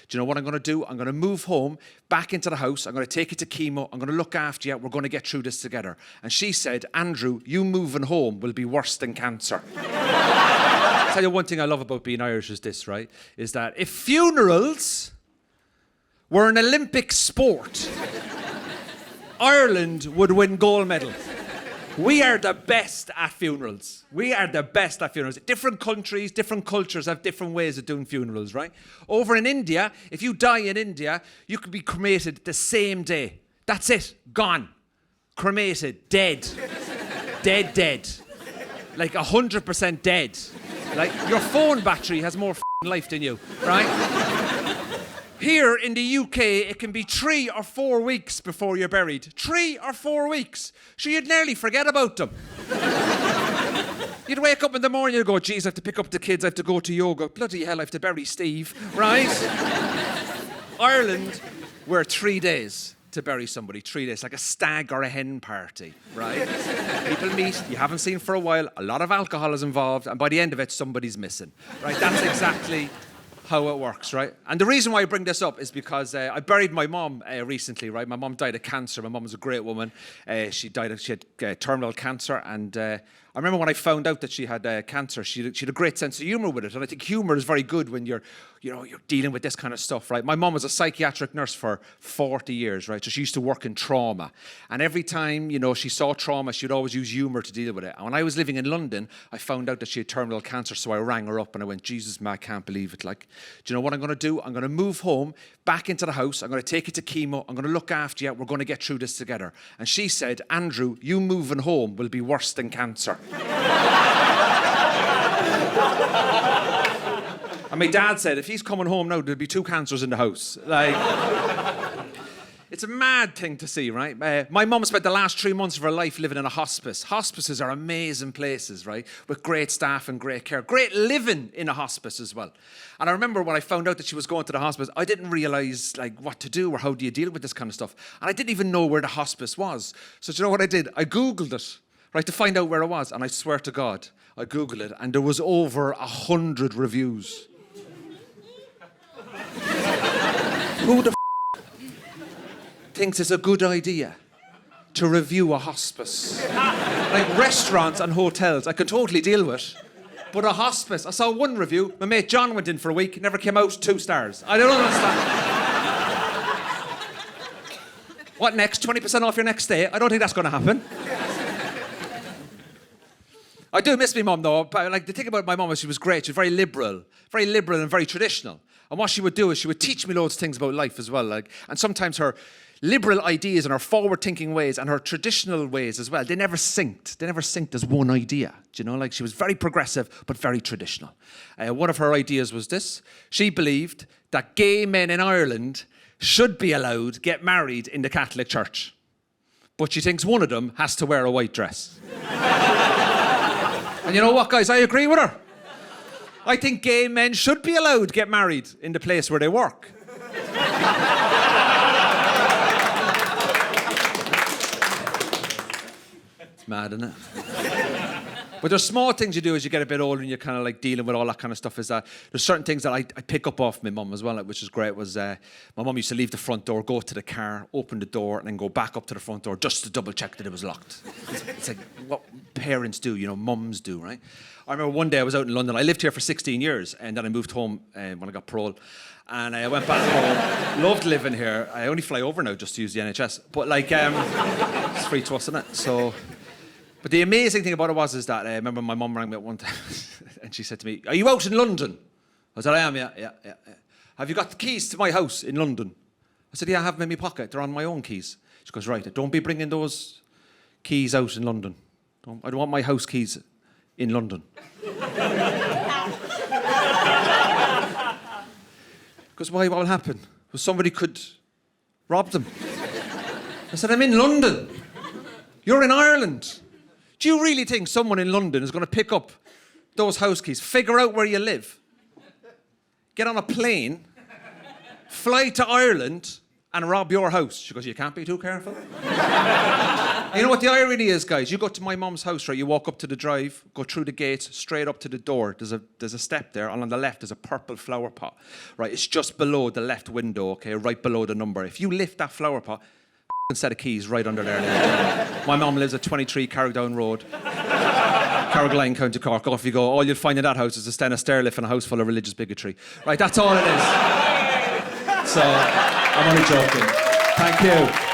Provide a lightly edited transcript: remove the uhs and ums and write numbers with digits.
Do you know what I'm going to do? I'm going to move home, back into the house. I'm going to take you to chemo. I'm going to look after you. We're going to get through this together. And she said, Andrew, you moving home will be worse than cancer. I'll tell you one thing I love about being Irish is this, right? Is that if funerals were an Olympic sport, Ireland would win gold medal. We are the best at funerals. We are the best at funerals. Different countries, different cultures have different ways of doing funerals, right? Over in India, if you die in India, you could be cremated the same day. That's it. Gone. Cremated. Dead. Dead. Like 100% dead. Like your phone battery has more life than you, right? Here in the UK, it can be 3 or 4 weeks before you're buried. 3 or 4 weeks. So you'd nearly forget about them. You'd wake up in the morning, you'd go, geez, I have to pick up the kids, I have to go to yoga. Bloody hell, I have to bury Steve, right? Ireland, we're 3 days to bury somebody. 3 days, like a stag or a hen party, right? People meet, you haven't seen for a while, a lot of alcohol is involved, and by the end of it, somebody's missing, right? That's exactly how it works, right? And the reason why I bring this up is because I buried my mom recently, right? My mom died of cancer. My mom was a great woman. She had terminal cancer, and I remember when I found out that she had cancer, she had a great sense of humor with it. And I think humor is very good when you're dealing with this kind of stuff, right? My mom was a psychiatric nurse for 40 years, right? So she used to work in trauma. And every time, she saw trauma, she'd always use humor to deal with it. And when I was living in London, I found out that she had terminal cancer. So I rang her up and I went, Jesus, man, I can't believe it. Like, do you know what I'm going to do? I'm going to move home, back into the house. I'm going to take you to chemo. I'm going to look after you. We're going to get through this together. And she said, Andrew, you moving home will be worse than cancer. And my dad said, if he's coming home now, there'll be 2 cancers in the house. Like, it's a mad thing to see, right? My mum spent the last 3 months of her life living in a hospice. Hospices are amazing places, right? With great staff and great care. Great living in a hospice as well. And I remember when I found out that she was going to the hospice, I didn't realise what to do or how do you deal with this kind of stuff. And I didn't even know where the hospice was. So do you know what I did? I Googled it, right, to find out where it was. And I swear to God, I Googled it and there was over 100 reviews. Who the thinks it's a good idea to review a hospice? Like restaurants and hotels, I can totally deal with. But a hospice, I saw 1 review. My mate John went in for a week, never came out, 2 stars. I don't understand. What next? 20% off your next stay? I don't think that's going to happen. I do miss my mum though. But the thing about my mum is she was great. She was very liberal and very traditional. And what she would do is she would teach me loads of things about life as well. And sometimes her liberal ideas and her forward-thinking ways and her traditional ways as well, they never synced. They never synced as one idea. Do you know? She was very progressive but very traditional. One of her ideas was this. She believed that gay men in Ireland should be allowed to get married in the Catholic Church. But she thinks one of them has to wear a white dress. And you know what, guys? I agree with her. I think gay men should be allowed to get married in the place where they work. It's mad, isn't it? But there's small things you do as you get a bit older and you're kind of dealing with all that kind of stuff. Is that there's certain things that I pick up off my mum as well, which is great. Was my mum used to leave the front door, go to the car, open the door, and then go back up to the front door just to double check that it was locked. It's like what parents do, mums do, right? I remember one day I was out in London. I lived here for 16 years, and then I moved home when I got parole. And I went back home. Loved living here. I only fly over now just to use the NHS. But it's free to us, isn't it? So. But the amazing thing about it is that I remember my mum rang me at one time and she said to me, are you out in London? I said, I am, yeah. Have you got the keys to my house in London? I said, yeah, I have them in my pocket. They're on my own keys. She goes, right, don't be bringing those keys out in London. I don't want my house keys in London. Because why? What will happen? Well, somebody could rob them. I said, I'm in London. You're in Ireland. Do you really think someone in London is going to pick up those house keys, figure out where you live, get on a plane, fly to Ireland, and rob your house? She goes, you can't be too careful. You know what the irony is, guys? You go to my mum's house, right? You walk up to the drive, go through the gates, straight up to the door. There's a step there, and on the left there's a purple flower pot, right? It's just below the left window, okay, right below the number. If you lift that flower pot, set of keys right under there. My mum lives at 23 Carrickdown Road, Carrickline, County Cork. Off you go. All you'll find in that house is a Stena stairlift and a house full of religious bigotry. Right, that's all it is. So, I'm only joking. Thank you.